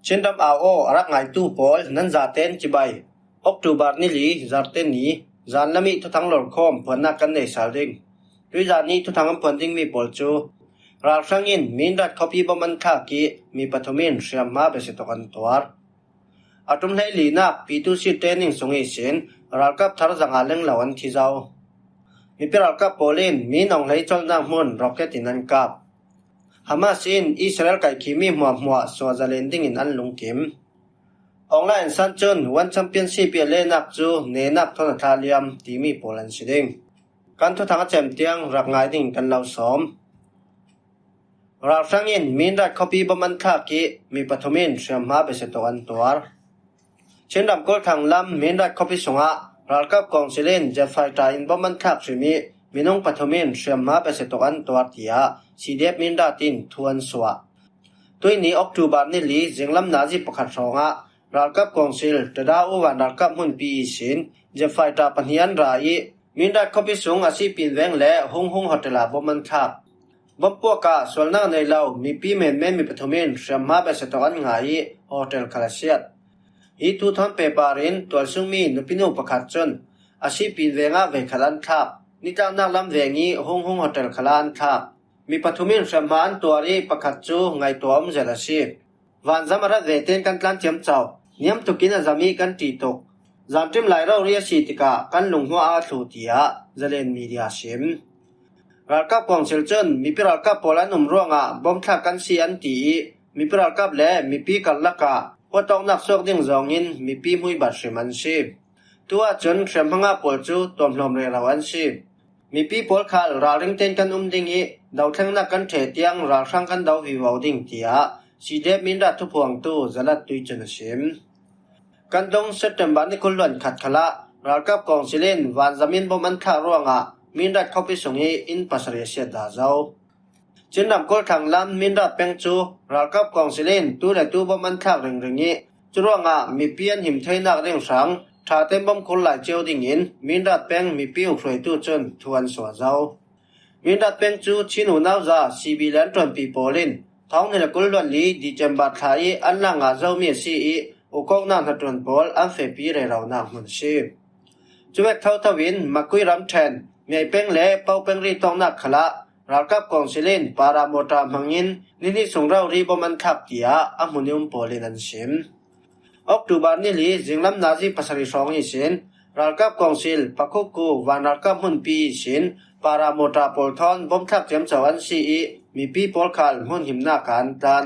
เช่นดำอาโอรักไงตู้ปอลนั้นจาเต้นจิบายออกตูบาร์นี่ลีจาเต้นนี้จานละมีทุทังหลอดคอมผลนักกันในสาริงด้วยจานนี้ทุทังผลดิ้งมีปอลจูราชังอินมีนรัดคอปีบมันคากีมีปัทมินเสียมาเบสิตกันตัวอาตุมให้ลีนักปีตุสิเตนิงสงเอเซนรักกับทาร์จังอาเลงลาวันที่เจ้ามีเปรักกับโปลินมีน้องไหลจอลนักมุนร็อกเก็ตอินันกับฮามาซินอิสราเอลไก่ขีมีมัวสวาซาเลนดิ้งอินอันลุงกิมออนไลน์ซันจุนวันแชมเปี้ยนชิพเลนักจูเนนักทนทาเลียมทีมีโปแลนด์สิดิงการทุทังแชมเปี้ยนรักไงดิ้งกันเหล่าสอมราชังอินมีนรัดคอปีบมันคากีมีปัทมินเสียมาเบสิตกันตัวเช่นดำกอลทางลำมีนรัดคอปีสงะรักกับกองซิเลนเจฟไฟตาอินบมันคาสิมีน้องปัทมินเสียมาเบสิตกันตัวที่ยาสีเดบมีนรัดินทวนสวะตัวนี้ออกตูบาร์นี่ลีจึงลำนาจิปขัดสงะรักกับกองซิลแต่ดาววันรักกับหุ่นปีสินเจฟไฟตาปัญญาณรายมีนรัดคอปีสงอาศิปินแวงและฮงโฮเทลาบมันคาบพวกกาส่วนนั่งในเรามีปีเมนมีปัทมินเสียมาเบสิตกันง่ายโฮเทลคาลาเซียดอีทุทอนเปปารินตัวซึ่งมีนุปินุปขัดจนอาชีพปีนเวงาเวขลันทับนิจานักลำเวงีฮงโฮเทลขลันทับมีปัทมินเสียมาอันตัวรีปขัดจูไงตัวมเจรชีวันจำรัดเวเตนกันลันเทียมเจ้าเนียมตุกินจามีกันตีตกจำจิมไหลเราเรียชีติกากันลงหัวอาทุติยาเจเลนมีเดียชิมรักกับกองเซลจนมีพิรักกับโปแลนด์นุ่มร่วงบอมทักกันซีอันตีมีพิรักกับและมีปีกันลักกะว่าต้องนักสอกดิ้งจองอินมีปีมุยบัดเชมันชีตัวจนเชมพังอาปวดจูตอมลมเรราวันชีมีปีปอลคาลราเริงเต้นกันดิ้งอีดาวแทงนักกันเทตียงราช่างกันดาววิวาวดิ้งตียสีเดมินรัดทุพวงตู้จลัดตุยจนชิมกันดงเซตเทมบานิคุลวันขัดขละรักกับกองซิเลนวันจามินบอมันคาร่วงมินรัดเข้าไปส่งให้อินปัสเรียเสียดาเจ้าจึงนำกอลทางลำมินรัดเป็งจูรักกับกองซิเลนตู้และตู้บอมันคาเริงนี้จร่วงมีเปียนหิมไทยนักเร่งสังถ้าเต็มบอมคนหลายเจ้าดิ่งอินมินรัดเป็งมีปิ้วครวยตู้จนทวนสวาเจ้ามินรัดเป็งจูชินูนาวซาซีบีแลนด์ตอนปีโปลินท้องในละกุลวันลีดิเจมบัดไทยอันล่างเจ้าเมียซีอุกองนางตรวนโปลอันเฟปีเรเรานางมุนชีจวกเท่าทวินมาคุยรำแทนมีเป็งเล่เป้าเป็งรีตองนักขละรักกับกองซิเลนปารามตามังยินนี่ส่งเรารีบมันขับเตียอามุนิอุมโปลินันชิมออกตูบาร์นี่ลีจึงลำนาจิปัสริสองอิสินรักกับกองซิลปักกูวันรักกับหุ่นปีสินปารามตาโปลทอนบอมทักเจียมสวันซีมีปีโปลคาลหุ่นหิมนาการตัน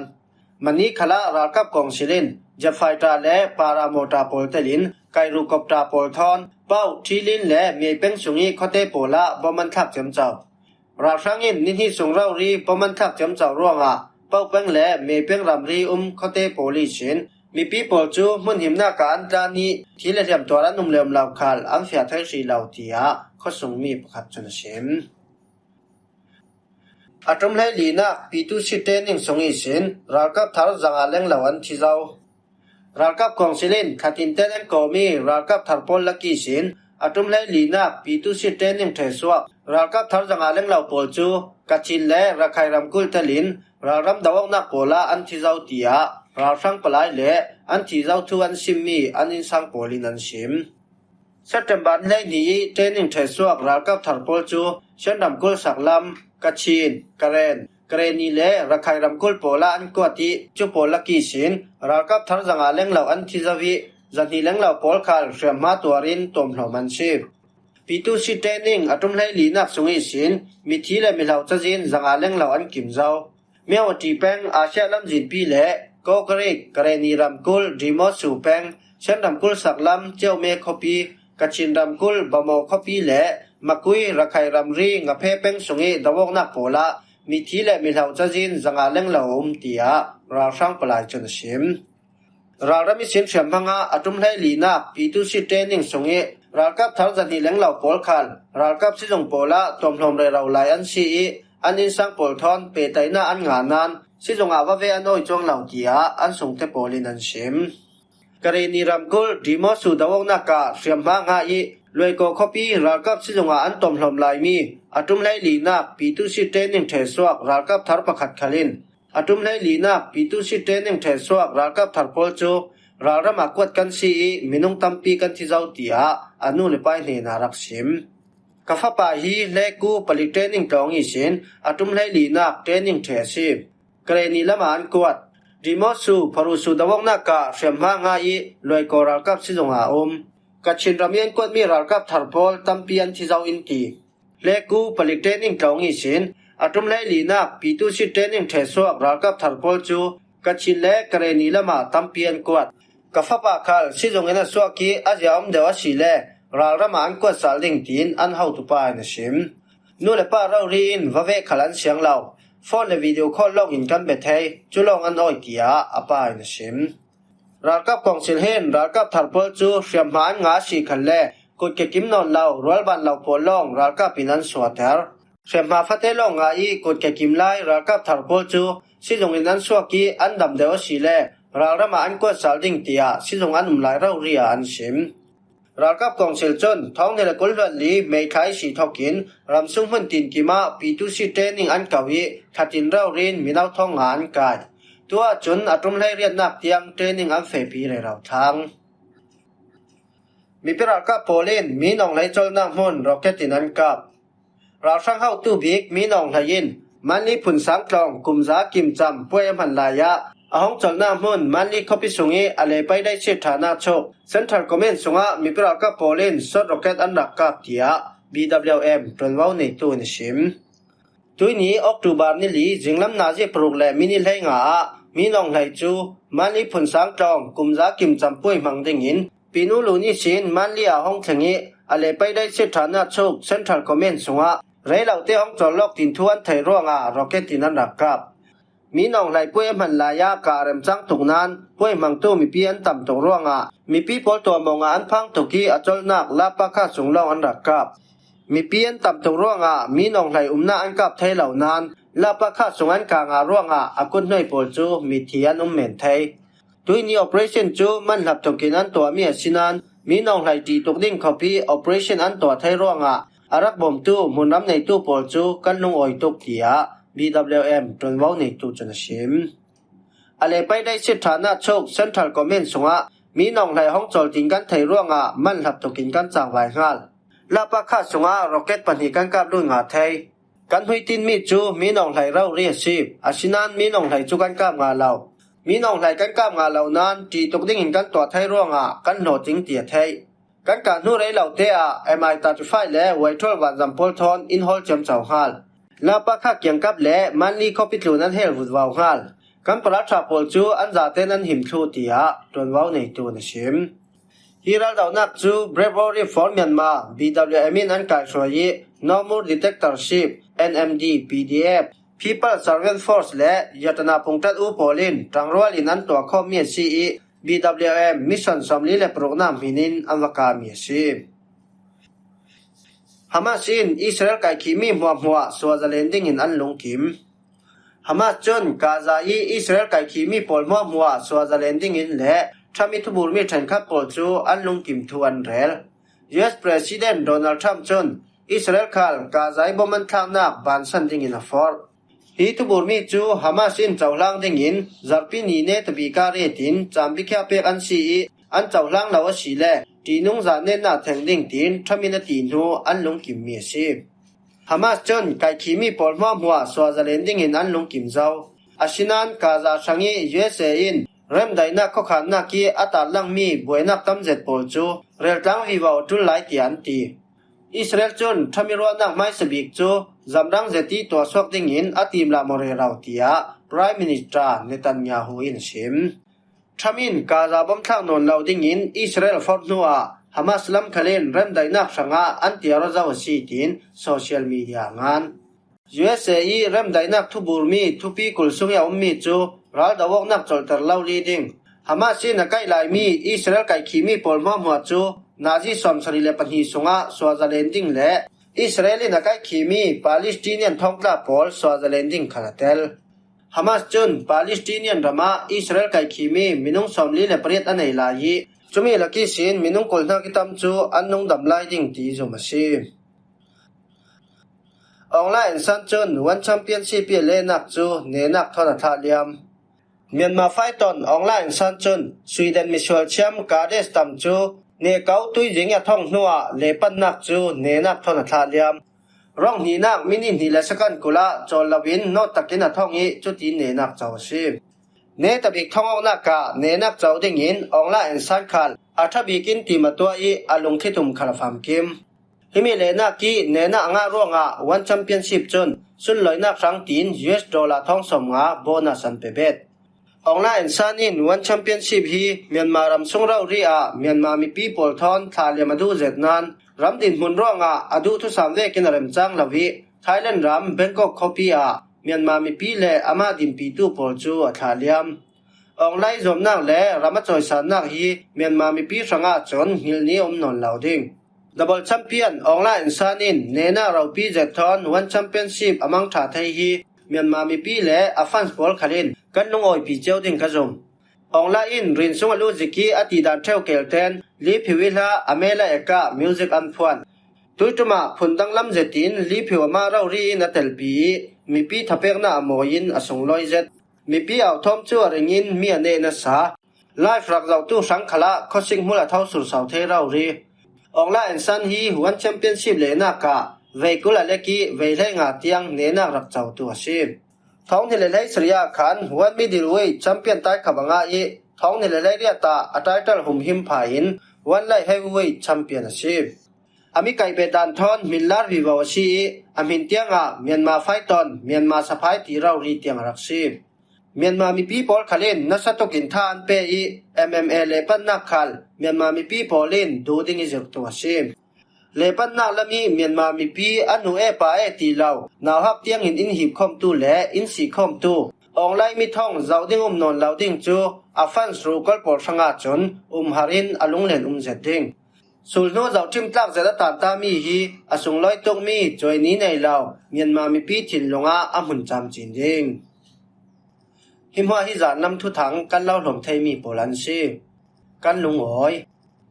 มันนี้ขละรักกับกองซิเลนจะไฟตาและปารามตาโปลเตลินไกรูกบตาโปลทอนเป้าทีลินและมีเป็งสุงีคอเตโปละบอมันทักเจียมเจ้าราชังอินนี่ส่งเรารีบอมันทักเจียมเจ้าร่วงเป้าเป็งและมีเป็งรำรีคอเตโปลิชินมีปีโปลจูมุนหิมนาการตานี้ที่เลเทียมตัวรันนุ่มเลมลาวคาลอันเฟียไทยสีลาวเตียข้อส่งมีประคับจนเชมอาตมให้ลีนักปีตุสิเตนิงส่งอิสินรักกับทารจังอาเลงลาวันที่เจ้ารักกับกองซิลินขัดินเตนก็มีรักกับทารปอลลักกี้สินอาตุมให้ลีนักปีตุสิเตนิงเทสวกรักกับทารจังอาเลงลาวโปลจูกัดชินและรักไครำกุลเตลินรักรำดาวนักโปลาอันที่เจ้าเตียรักช่างปลายและอันที่เจ้าทวนซิมมีอันอินสังโปลินันชิมเซตเทมบันให้นี้เตนิงเทสวกรักกับทารปอลจูเช่นดำกุลสักลำกัดชินกเรนีเลรักไครำกุลโปลาอันกวติจูโปลักกี้สินรักกับทารจังอาเลงลาวอันที่เจ้าวิจันทีเลงลาวโปลคาลเสียมาตัวรินตมหลอมันชีปีตุสิเตนิงอาตุมให้ลีนักสงอิสินมีทีและมีเหล่าจะจินจังอาเลงลาวอันกิมเจ้าเมียวตีแปงอาเซียลำจินปีและก็กเรนีรำกุลดีมอสูแปงเช่นรำกุลสักลำเจ้าเมคอปีกัดชินรำกุลบะโมคอปีและมาคุยรักไครำรีงะเพเป็งสงอิดาวกนักโปละมีทีและมีเหล่าจะจินจังอาเลงลาวเตียราช่างปลายจนชิมราดมิสินเฉียมพังอาตุมให้ลีนักปีตุสิเตนิงสงอิรักกับทารจันทีเลงลาวโปลคันรักกับสิจงโปละตอมลมเรเราไลอันซีอันอินสังโปลทอนเปไตนาอันงานันสิจงอาวะเวอันโอยจงเหล่าเตียอันสงเทโปลินันชิมกเรนีรำกุลดีมอสูดาวนักกาเฉียมพังลวยก็คอปีรักกับสิจงอันตอมลมไลมีอาตุมให้ลีนักปีตุสิเตนิงเทสวกรักกับทารประคัดคลิน atum lai linak pitu si training the swak ral kap tharpol chu ral rama kwat kan si minung tampi kan thi zau tia anu le pai ne na rak sim kafa pa hi leku pali training tong i sin atum lai linak training the si kreni laman kwat remote su pharu su dawong na ka shemha nga i loi ko ral kap si zonga kachin ramien kwat mi ral kap tharpol tampian thi zau in ti leku pali training tong i sin atum lai linak pitu si training the swak ral kap tharpol chu kachin le kreni lama tampian kwat kafa pa khal si zongena swaki ajiam dewa si le ral rama an kwat sal ding tin an how to pa na sim nu le pa rau ri in vave khalan siang lau phone le video call log in kan be thai chulong an oi tia apa na sim ral kap kong sil hen ral kap tharpol chu hriam man nga si khan le kut ke kim non lau rol ban lau pol long ral kap pinan swater hriam ma phate long nga I kut ke kim lai ral kap tharpol chu si zong in an swaki an dam dewa si le ral rama an kwat sal ding tia si zong an umlai rau ria an sim ral kap kong sil chon thong ne la kulwan li mei khai si thokin ram sung hun tin ki ma pitu si training an kawi thatin rau rin minau thong an kai tua chun atum lai rian nak tiang training an fe pi le rau thang mi piral ka polin mi nong lai chol na mon rocket in an kap ral sang hau tu bik mi nong lain manli phun sang klong kumza kim cham poi man la ya ahong cholna mun manli copy sungi ale pai dai che thana chok central comment sunga mi piral ka polin shot rocket an rak kap tia BWM tonwau nei tu ni sim tuini october ni li jinglam na je program mini lai nga mi nong lai chu manli phun sang klong kumza kim cham poi mang ding in pinu lu ni sin manli ahong thangi ale pai dai che thana chok central comment sunga reilau te hong cholok tin thuan thai ronga rocket tin an rak kap mi nong lai poi man la ya ka rem chang tuk nan poi mang tu mi pian tam to ronga mi pi pol to monga an phang to ki achol nak la pa kha sunglong an rak kap mi pian tam to ronga mi nong lai umna an kap thai lau nan la pa kha sungan ka nga ronga akun noi pol chu mi thian men thai tuini operation chu man lap to kinan to mi asinan mi nong lai ti tuk ding copy operation an to thai ronga arak bom tu munram nei tu pol chu kan lung oi tuk tia BWM tonwau nei tu chana sim ale pai dai sit thana chok central comment sunga mi nong lai hong chol ting kan thai ronga man lap to kin kan chang vai ngal la pa kha sunga rocket pani kan kap lu nga thai kan hui tin mi chu mi nong lai rau ri si asinan mi nong lai chu kan kap nga lau mi nong lai kan kap nga lau nan ti tok ding in kan to thai ronga kan no ting tia thai kan ka nu rei lau te a MI35 le waithol wan jam pol thon in hol chem chau hal la pa kha kyang kap le manli copy tlu nan hel vut waw hal kan pra tha pol chu an za te nan him thu tia ton waw nei tu na sim hiral daw nak chu bravery for Myanmar BWM in an ka shoi no more detectorship NMD PDF People Servant Force le yatana pungtat u polin tangrol in an to kho mi si BWM mission somli le program hinin anwaka mi si Hamas in Israel kai kimi muwa Swaziland in an lungkim Hamas chon Gaza I Israel kai kimi pol muwa Swaziland in le thami thubur mi than khat pol chu an lungkim thu an rel US President Donald Trump chon Israel khal Gaza boman thangnak ban san ding in a for hi thubur mi chu Hamas in chawlang ding in zarpi ni ne tabi ka re tin chambi kha pek an si an chawlang lawa si le tinung za ne na theng ding tin thamina tin hu an lungkim mi si Hamas chon kai kimi pol muwa Swaziland in an lungkim zau asinan Gaza sangi USA in rem daina kho khan na ki atalang mi boinak tamjet pol chu rel tang wi wa tul lai tian ti Israel chon thamiro nak mai sabik chu zamrang zeti to sok ding in atim la more raw tia Prime Minister Netanyahu in sim Thamin Gaza bom thang non law ding in Israel for nuwa Hamas lam khalen rem dainak sanga antiaro zaw si tin social media ngan USA rem dainak thubur mi thupi kul sungya ummi chu ral dawok nak choltar law leading Hamas na kai lai mi Israel kai kimi polma mu chu Nazi somsari le pani sunga Swaziland le Israeli na kai kimi Palestinian thongla pol Swaziland khalatel Hamas chun Palestinian rama Israel kai kimi minung somli le priet anei lai chumi laki sin minung kolna kitam chu annung damlai ding ti zomasi องไลน์ซันจุนวันแชมเปี้ยนชิพเลนักจูเนนักทอนทาเลียมเมียนมาไฟตอนออนไลน์ซันจุนสวีเดนมิชวลแชมกาเดสตัมจูเนเกาตุยจิงยะท่องนัวเลปันนักจูเนนักทอนทาเลียมร้องนีนักมินินีเลสกันกุลาจอลวินโนตักินท่องอีจุดีเนนักเจ้าชีเนตบิกท่องออกนักกะเนนักเจ้าดิ่งอินออนไลน์ซันคัลอาทบิกินติมาตัวอีอลุงคิตุมคาลฟามกิมฮิมิเลนักกีเนนักงาร่วงะวันแชมเปี้ยนชิพจนสุนลอยนักครั้งตีน US ดอลลาร์ท่องสมงาโบนัสอันเปเบตออนไลน์ซันอินวันแชมเปี้ยนชิพฮีเมียนมารำสงเรารีอาเมียนมามีปีปอลทอนทาเลียมาดูเจ็ดนันรำดินมุนร่วงะอดูทุสามเวกินเรมจังลาวีไทยแลนด์รำเบงกอกคอปีอาเมียนมามีปีเลอามาดินปีตูปอลจูทาเลียมออนไลน์จอมนักเลรามาจอยสันนักฮีเมียนมามีปีสังอาจนฮิลนีอมนนลาวดิงดับเบิลแชมเปี้ยนออนไลน์ซันอินเนน่าเราปีเจ็ดทอนวันแชมเปี้ยนชิพอมังทาไทยฮีเมียนมามีปีเลอาฟันส์บอลคารินกันลงออยปีเจ้าดิงกะจมออนไลน์รินซุงอลูจิกีอติดานเทวเกลเทนลีพิวิลาอเมลาเอกามิวสิกอันฟวนตุยตุมาพุนดังลำเจตินลีพิวมาเรารีนัตเตลปีมีปีทับเปกนาโมยินอสงลอยเจ็ดมีปีเอาทอมจัวเริงินมีอเนนสาไลฟ์รักเราตู้สังขละคอสิงมุลาเท่าสุดสาวเทเรารีออนไลน์ซันฮีวันแชมเปี้ยนชิพเลนักะเวกุลาเลกีเวเลงาเตียงเนนักรักเจ้าตัวชีพท้องที่เลสริยาขันวันมิดิลเวแชมเปี้ยนไต้ขับงาอีท้องที่เลเรียตาอัตไตลหุมหิมพายินวันไลเฮฟเวทแชมเปี้ยนชิพอามิไกเปตันทอนมิลลาร์วิวาวชีอามินเตียงะเมียนมาไฟตอนเมียนมาสะพายตีเรารีเตียงรักชีพเมียนมามีปีปอลคาลินนัสตุกินทานเปอี MMA เลปันนักคัลเมียนมามีปีปอลินดูดิงิจกตัวชีพเลปันนักละมีเมียนมามีปีอนุเอปาเอตีเลานาวฮับเตียงอินหิบคอมตูและอินสีคอมตูออนไลน์มีท่องเจ้าดิ้งนนลาวดิ้งจูอาฟันสรูกอลปอลสังอาจนฮารินอลุงเลนเจดิ้งสูลโนเจ้าทิมตักเจดตานตามีฮีอสุงลอยตกมีจอยนี้ในลาวเมียนมามีปีถิ่นลงอาอมุนจำจินดิ้งหิมว่าฮิจานนำทุถังกันเล่าหลมไทยมีโปลันซีกันลุงโอย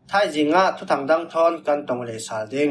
ไทยจิงะทุถังดังทอนกันตองเลสาลดิง